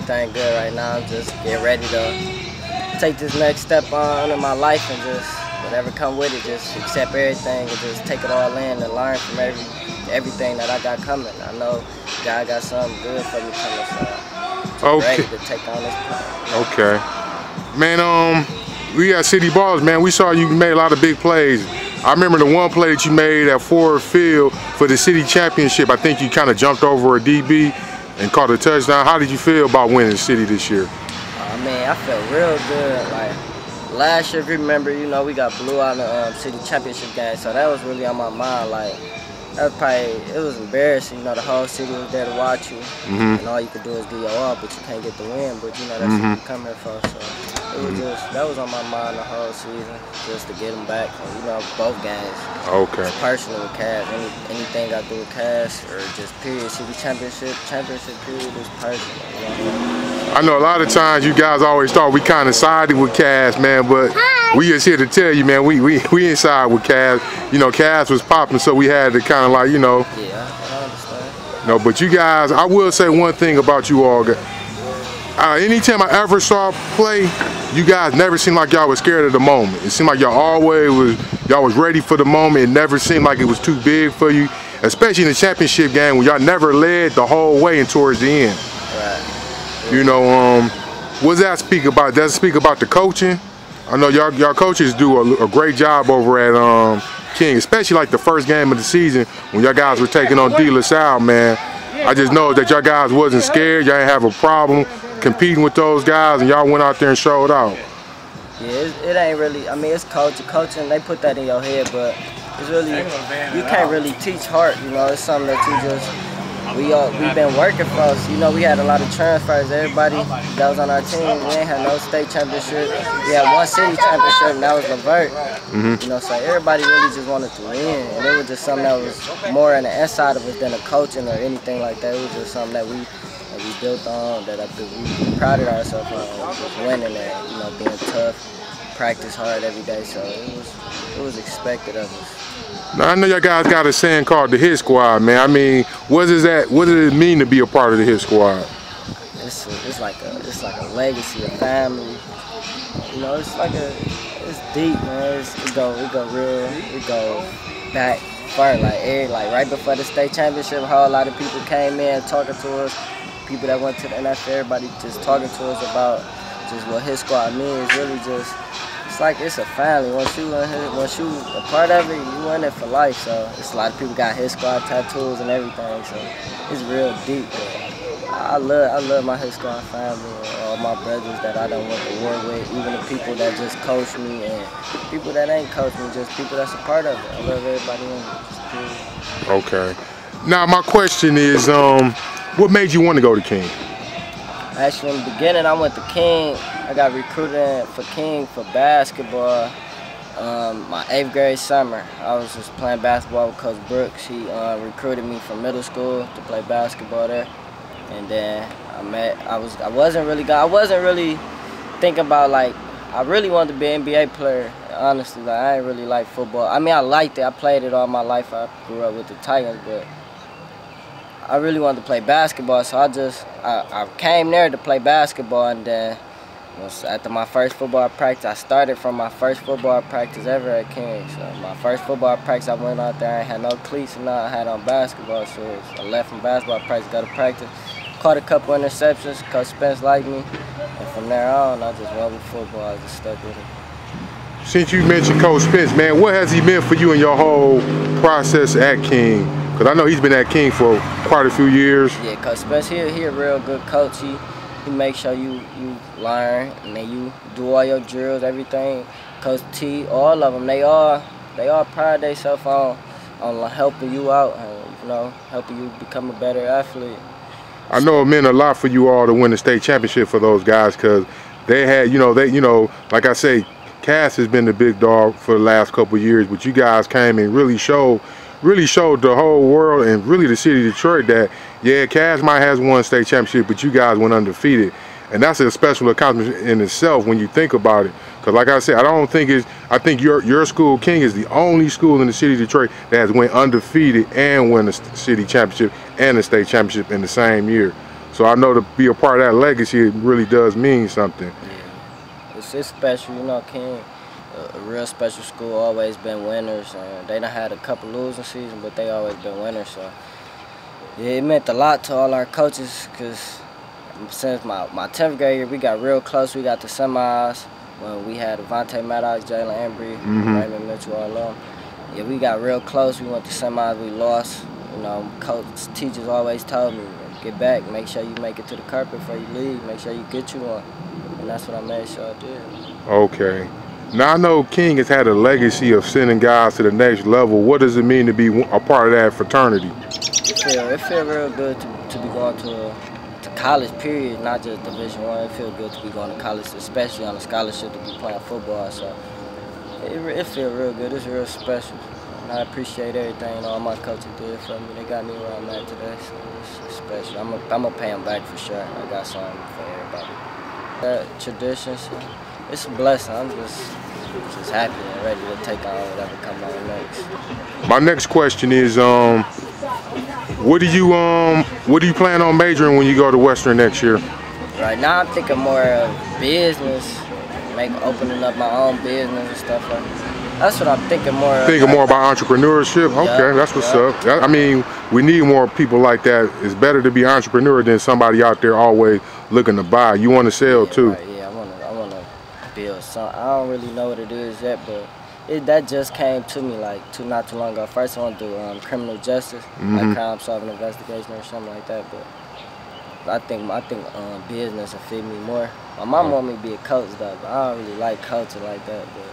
everything good right now. I'm just getting ready to take this next step on in my life and just whatever come with it, just accept everything and just take it all in and learn from everything that I got coming. I know God got something good for me coming, so I'm ready to take on this plan. Okay. Man, we got City Ballers, man. We saw you made a lot of big plays. I remember the one play that you made at Ford Field for the city championship. I think you kind of jumped over a DB and caught a touchdown. How did you feel about winning the city this year? Man, I felt real good. Like last year, if you remember, you know, we got blew out in the city championship game, so that was really on my mind. Like, that was it was embarrassing. You know, the whole city was there to watch you, and all you could do is give your all, but you can't get the win. But you know, that's what you come here for. So it was that was on my mind the whole season, just to get them back. And, you know, both games. Okay. It's personal with Cavs. Anything I do with Cavs or just period city championship period is personal. You know? I know a lot of times you guys always thought we kind of sided with Cavs, man, but we just here to tell you, man, we inside with Cavs. You know, Cavs was popping, so we had to kind of like, you know. Yeah, I understand. No, but you guys, I will say one thing about you all. Anytime I ever saw play, you guys never seemed like y'all was scared of the moment. It seemed like y'all was ready for the moment. It never seemed like it was too big for you, especially in the championship game when y'all never led the whole way and towards the end. Right. You know, what does that speak about? Does it speak about the coaching? I know y'all coaches do a great job over at King, especially like the first game of the season when y'all guys were taking on De La Salle, man. I just know that y'all guys wasn't scared. Y'all didn't have a problem competing with those guys, and y'all went out there and showed out. Yeah, it ain't really. I mean, it's coaching. They put that in your head, but it's really you can't really teach heart. You know, it's something that you just. We've been working for. You know, we had a lot of transfers. Everybody that was on our team, we ain't had no state championship. We had one city championship, and that was Levert. You know, so everybody really just wanted to win, and it was just something that was more on the inside of us than a coaching or anything like that. It was just something that we built on, that we prided ourselves on, just winning and, you know, being tough, practice hard every day. So it was expected of us. Now, I know y'all guys got a saying called the Hit Squad, man. I mean, what does it mean to be a part of the Hit Squad? It's like a legacy, a family. You know, it's deep, man. We go back far. Like right before the state championship, a whole lot of people came in talking to us. People that went to the NFL, everybody just talking to us about just what Hit Squad means. Really just. It's like it's a family. Once you a part of it, you in it for life. So it's a lot of people got Hit Squad tattoos and everything. So it's real deep. I love my Hit Squad family and all my brothers that I done went to war with, even the people that just coach me and people that ain't coach me, just people that's a part of it. I love everybody in it. Okay. Now my question is, what made you want to go to King? Actually, in the beginning, I went to King. I got recruited for King for basketball my 8th grade summer. I was just playing basketball with Coach Brooks. He recruited me from middle school to play basketball there. And then I wasn't really thinking about, like, I really wanted to be an NBA player, honestly. Like, I ain't really like football. I mean, I liked it. I played it all my life. I grew up with the Titans, but I really wanted to play basketball, so I came there to play basketball, and then after my first football practice, I started from my first football practice ever at King. So my first football practice, I went out there, I ain't had no cleats and I had on basketball shoes. I left from basketball practice, got to practice, caught a couple interceptions, Coach Spence liked me, and from there on, I just went with football, I just stuck with it. Since you mentioned Coach Spence, man, what has he meant for you in your whole process at King? Because I know he's been at King for quite a few years. Yeah, Coach Spence, he a real good coach. He makes sure you learn and then you do all your drills, everything. Coach T, all of them, they all pride themselves on helping you out and, you know, helping you become a better athlete. I know it meant a lot for you all to win the state championship for those guys, because they had, like I say, Cass has been the big dog for the last couple of years, but you guys came and really showed the whole world and really the city of Detroit that, yeah, Cass might has won state championship, but you guys went undefeated. And that's a special accomplishment in itself when you think about it. Because like I said, I think your school, King, is the only school in the city of Detroit that has went undefeated and won the city championship and the state championship in the same year. So I know to be a part of that legacy, it really does mean something. Yeah, it's special, you know. King, a real special school, always been winners. They done had a couple losing seasons, but they always been winners. So yeah, it meant a lot to all our coaches, because since my 10th grade year, we got real close. We got the semis when we had Devontae Maddox, Jalen Embry, Raymond Mitchell, all of them. Yeah, we got real close. We went to semis, we lost. You know, teachers always told me, get back, make sure you make it to the carpet before you leave, make sure you get you one. And that's what I made sure I did. Okay. Now I know King has had a legacy of sending guys to the next level. What does it mean to be a part of that fraternity? It feel real good to be going to college, period, not just Division I. It feel good to be going to college, especially on a scholarship, to be playing football. So it feel real good. It's real special. And I appreciate everything all my coaches did for me. They got me where I'm at today, so it's special. I'm gonna pay them back for sure. I got something for everybody. That tradition, so it's a blessing. I'm just happy and ready to take on whatever comes on next. My next question is, what do you plan on majoring when you go to Western next year? Right now, I'm thinking more of business, opening up my own business and stuff like that. That's what I'm thinking more of. Thinking more about entrepreneurship? Okay, that's what's up. I mean, we need more people like that. It's better to be an entrepreneur than somebody out there always looking to buy. You want to sell too. Right, yeah, I wanna build something. I don't really know what it is yet, but that just came to me like not too long ago. First I want to do criminal justice, like crime solving investigation or something like that. But I think business will fit me more. My mom want me to be a coach though, but I don't really like coaching like that. But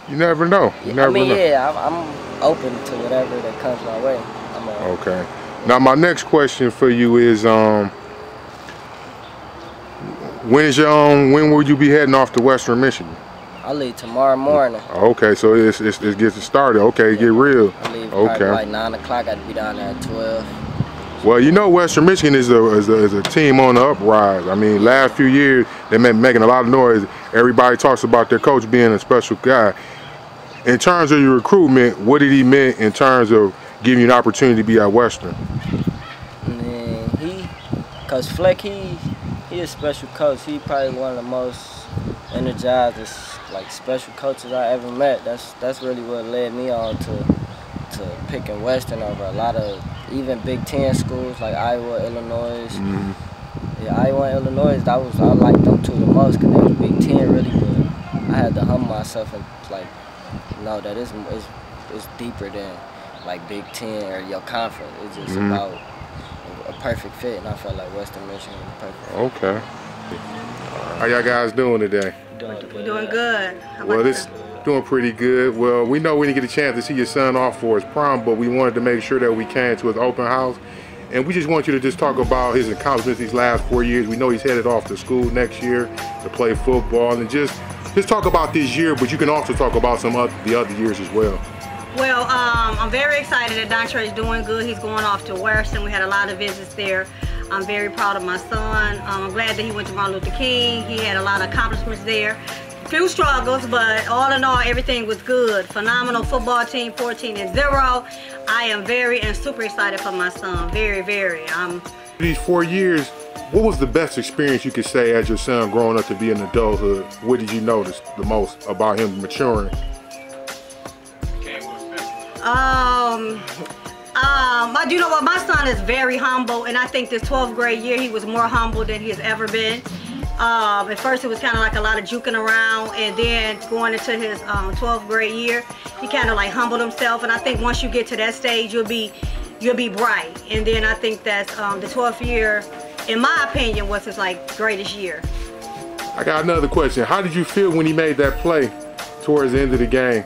you never know. You never know. Yeah, I'm open to whatever that comes my way. Okay. Now my next question for you is, when will you be heading off to Western Michigan? I leave tomorrow morning. Okay, so it gets started. Okay, get real. I leave probably like 9 o'clock. I'd be down there at 12. Well, you know, Western Michigan is a team on the uprise. I mean, last few years they've been making a lot of noise. Everybody talks about their coach being a special guy. In terms of your recruitment, what did he mean in terms of giving you an opportunity to be at Western? Man, Coach Fleck, he a special coach. He probably one of the most energized, like, special coaches I ever met. That's really what led me on to picking Western over a lot of even Big Ten schools like Iowa, Illinois. Yeah, Iowa and Illinois, I liked them two the most because they was Big Ten really, but I had to humble myself and like know that it's deeper than like Big Ten or your conference. It's just about a perfect fit, and I felt like Western Michigan was perfect. Okay. How y'all guys doing today? We're doing good. Well, it's doing pretty good. Well, we know we didn't get a chance to see your son off for his prom, but we wanted to make sure that we came to his open house. And we just want you to just talk about his accomplishments these last 4 years. We know he's headed off to school next year to play football, and just talk about this year, but you can also talk about the other years as well. Well, I'm very excited that Dontre is doing good. He's going off to Western. We had a lot of visits there. I'm very proud of my son. I'm glad that he went to Martin Luther King. He had a lot of accomplishments there. Few struggles, but all in all, everything was good. Phenomenal football team, 14-0. I am very and super excited for my son. Very, very. These 4 years, what was the best experience you could say as your son growing up to be in adulthood? What did you notice the most about him maturing? You know what? My son is very humble, and I think this 12th grade year he was more humble than he has ever been. At first it was kind of like a lot of juking around, and then going into his 12th grade year, he kind of like humbled himself. And I think once you get to that stage, you'll be bright. And then I think that's the 12th year, in my opinion, was his like greatest year. I got another question. How did you feel when he made that play towards the end of the game?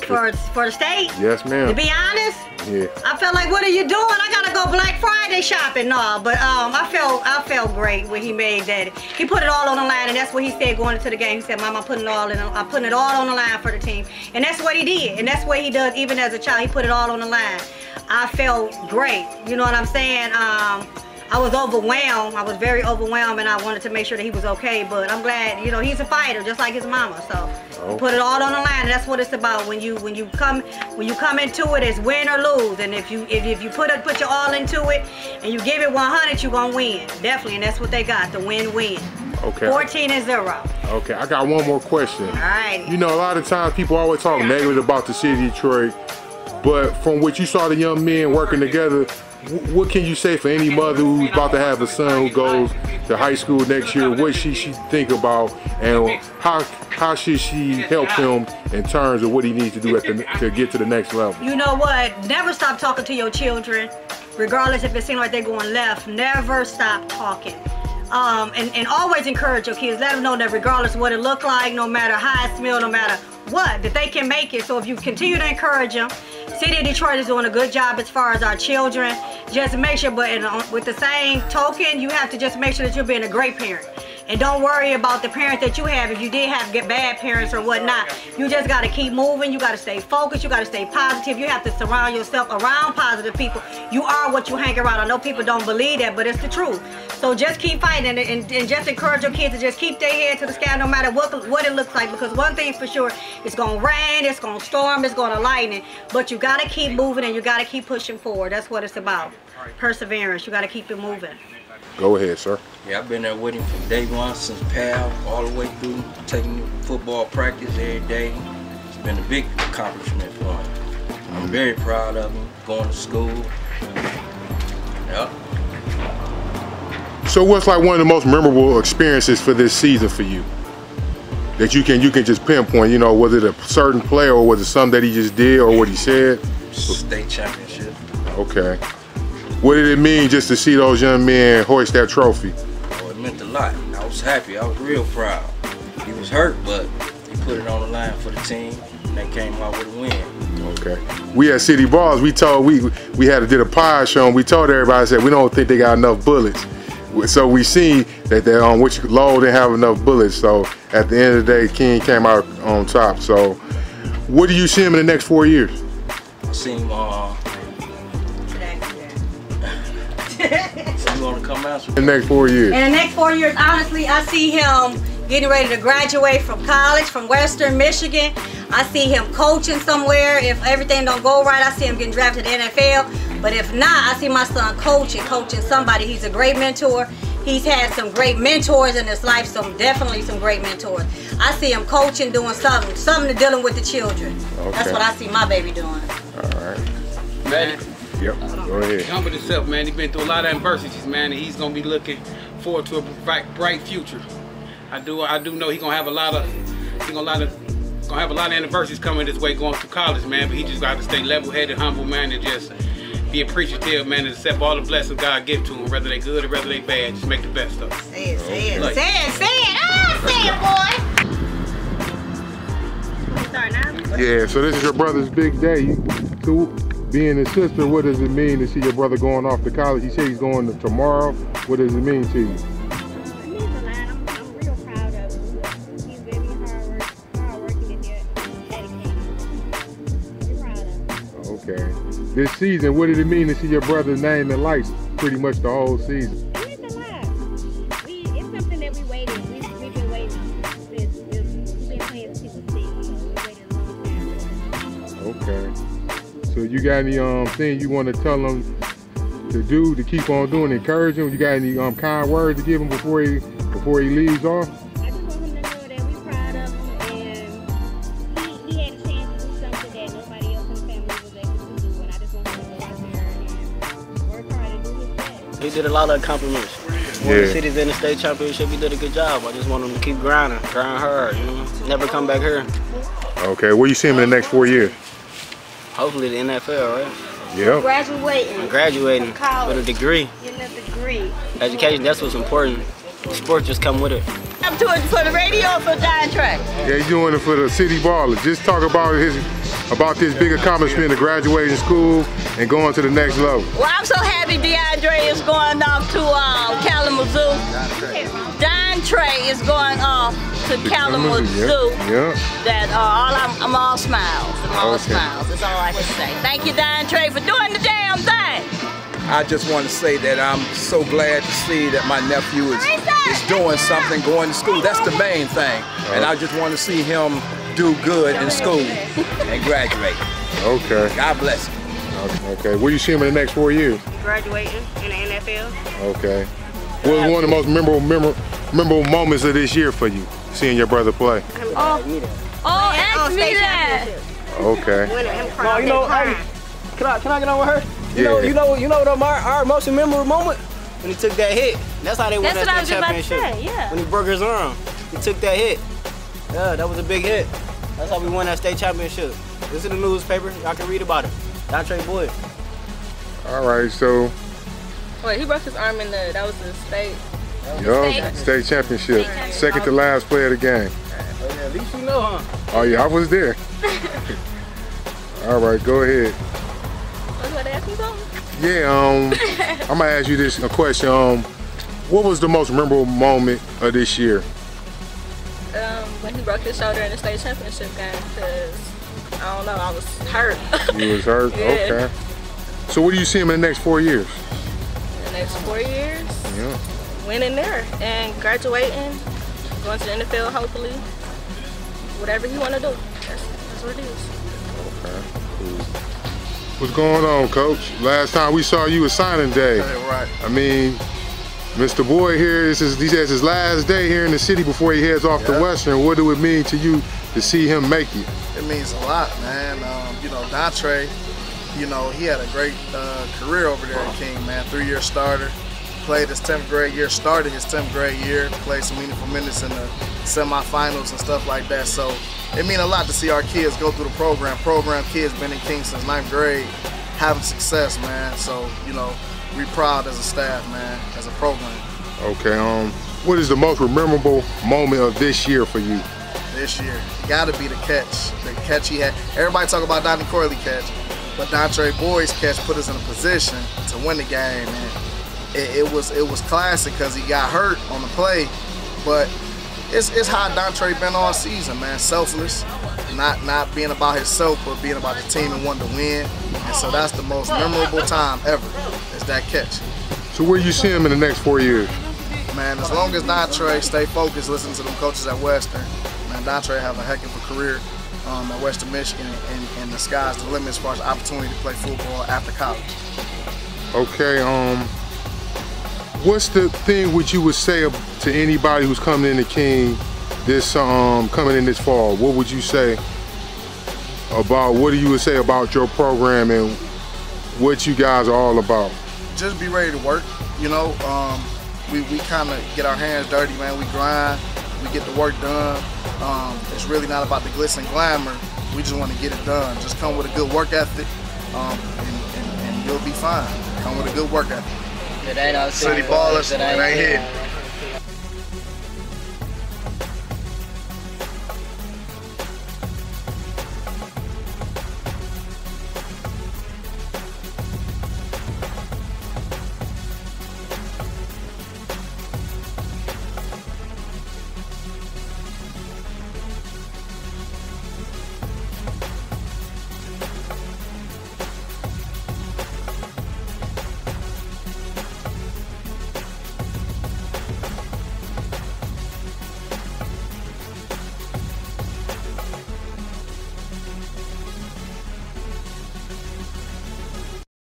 For the state? Yes, ma'am. To be honest, yeah. I felt like, what are you doing? I gotta go Black Friday shopping. No, but I felt great when he made that. He put it all on the line, and that's what he said going into the game. He said, "Mom, I'm putting it all on the line for the team," and that's what he did, and that's what he does even as a child. He put it all on the line. I felt great. You know what I'm saying? I was overwhelmed. I was very overwhelmed, and I wanted to make sure that he was okay. But I'm glad, you know, he's a fighter, just like his mama. So put it all on the line. And that's what it's about. When you come into it, it's win or lose. And if you put your all into it, and you give it 100, you gonna win, definitely. And that's what they got, the win-win. Okay. 14-0. Okay, I got one more question. All right. You know, a lot of times people always talk negative about the city of Detroit, but from what you saw the young men working together, what can you say for any mother who's about to have a son who goes to high school next year? What she think about, and how should she help him in terms of what he needs to do to get to the next level? You know what? Never stop talking to your children, regardless if it seems like they're going left. Never stop talking. And always encourage your kids. Let them know that regardless of what it look like, no matter how it smell, no matter what, that they can make it. So if you continue to encourage them, City of Detroit is doing a good job as far as our children. Just make sure, but with the same token, you have to just make sure that you're being a great parent. And don't worry about the parents that you have. If you did have bad parents or whatnot, you just got to keep moving. You got to stay focused. You got to stay positive. You have to surround yourself around positive people. You are what you hang around. I know people don't believe that, but it's the truth. So just keep fighting and just encourage your kids to just keep their head to the sky no matter what it looks like. Because one thing for sure, it's going to rain, it's going to storm, it's going to lightning. But you got to keep moving and you got to keep pushing forward. That's what it's about. Perseverance. You got to keep it moving. Go ahead, sir. Yeah, I've been there with him from day one, since PAL, all the way through, taking football practice every day. It's been a big accomplishment for him. I'm very proud of him, going to school. Yep. So what's like one of the most memorable experiences for this season for you? That you can just pinpoint, you know, was it a certain play or was it something that he just did or what he said? State championship. Okay. What did it mean just to see those young men hoist that trophy? Oh, it meant a lot. I was happy. I was real proud. He was hurt, but he put it on the line for the team, and they came out with a win. Okay. We at City Ballers, we did a pod show, and we told everybody, said we don't think they got enough bullets. So we seen that they which low didn't have enough bullets. So at the end of the day, King came out on top. So what do you see him in the next 4 years? I see him. So you want to come out? In the next 4 years. In the next 4 years, honestly, I see him getting ready to graduate from college, from Western Michigan. I see him coaching somewhere. If everything don't go right, I see him getting drafted to the NFL. But if not, I see my son coaching somebody. He's a great mentor. He's had some great mentors in his life, definitely some great mentors. I see him coaching, doing something to dealing with the children. Okay. That's what I see my baby doing. All right. Ready? Yep, go ahead. Humble himself, man. He's been through a lot of adversities, man, and he's gonna be looking forward to a bright future. I do know he's gonna have a lot of adversities coming this way going through college, man. But he just got to stay level-headed, humble, man, and just be appreciative, man, and accept all the blessings God gives to him, whether they good or whether they bad. Just make the best of it. Say it, say it, say it, say it. Ah, say it, boy. Start now. Yeah, so this is your brother's big day. So, being his sister, what does it mean to see your brother going off to college? He said he's going tomorrow. What does it mean to you? It means a lot. I'm real proud of him. He's very hard-working and dedicated. We're proud of him. Okay. This season, what did it mean to see your brother's name in lights pretty much the whole season? It means a lot. It's something that we waited. We've been waiting since we've been playing since he was 6, so we waited a long time. Okay. So you got any thing you want to tell him to do to keep on doing, encourage him? You got any kind words to give him before he leaves off? I just want him to know that we're proud of him, and he had a chance to do something that nobody else in the family was able to do, and I just want him to go out there and work hard and do his best. He did a lot of accomplishments. One of the cities in the state championship, he did a good job. I just want him to keep grind hard, you know, never come back here. Okay, where you see him in the next 4 years? Hopefully the NFL, right? Yeah. Graduating with a degree. Getting a degree. Education, that's what's important. Sports just come with it. I'm doing it for the radio or for Dontre? Yeah, he's doing it for the City Ballers. Just talk about this big accomplishment of graduating school and going to the next level. Well, I'm so happy DeAndre is going off to Kalamazoo. Dontre is going off to Kalamazoo. Yeah. That I'm all smiles. I'm all smiles. That's all I can say. Thank you, Dontre, for doing the damn thing. I just want to say that I'm so glad to see that my nephew is doing something, going to school. That's the main thing. And I just want to see him do good in school and graduate. Okay. God bless him. Okay. What do you see him in the next 4 years? Graduating in the NFL. Okay. What was one of the most memorable moments of this year for you, seeing your brother play? Ask me that. Okay. No, you know, hey, can I get on with her? You know our most memorable moment when he took that hit. That's how they won that state championship. Yeah. When he broke his arm, he took that hit. Yeah, that was a big hit. That's how we won that state championship. This is the newspaper. Y'all can read about it. Dontre Boyd. All right, so. Wait, he broke his arm in that was the state. State championship. Second to last play of the game. Oh, yeah, at least you know, huh? Oh yeah, I was there. All right, go ahead. Was you to ask me something? Yeah, I'm gonna ask you this question. What was the most memorable moment of this year? When he broke his shoulder in the state championship game, because I don't know, I was hurt. You was hurt? Yeah. Okay. So what do you see him in the next 4 years? In the next 4 years? Yeah. Winning there and graduating, going to the NFL hopefully. Whatever you want to do, that's what it is. Okay, cool. What's going on, Coach? Last time we saw you was signing day. Right. I mean, Mr. Boyd here, he has his last day here in the city before he heads off to Western. What do it mean to you to see him make it? It means a lot, man. You know, Dontre, you know, he had a great career over there at King, man. 3-year starter. Played his 10th grade year, started his 10th grade year, played some meaningful minutes in the semifinals and stuff like that. So it means a lot to see our kids go through the program. Program kids been in King since 9th grade, having success, man. So, you know, we proud as a staff, man, as a program. Okay, what is the most memorable moment of this year for you? This year, it gotta be the catch he had. Everybody talk about Donnie Corley catch, but Dontre Boyd's catch put us in a position to win the game, man. It was classic because he got hurt on the play, but it's how Dontre been all season, man. Selfless, not being about himself, but being about the team and wanting to win. And so that's the most memorable time ever, is that catch. So where you see him in the next 4 years? Man, as long as Dontre stay focused, listen to them coaches at Western, man, Dontre have a heck of a career at Western Michigan, and the sky's the limit as far as opportunity to play football after college. Okay, what's the thing which you would say to anybody who's coming into King this coming in this fall? What would you say about, what do you would say about your program and what you guys are all about? Just be ready to work, you know. We kind of get our hands dirty, man. We grind, we get the work done. It's really not about the glitz and glamour. We just want to get it done. Just come with a good work ethic, and you'll be fine. Come with a good work ethic. It ain't no City Ballers, it ain't here.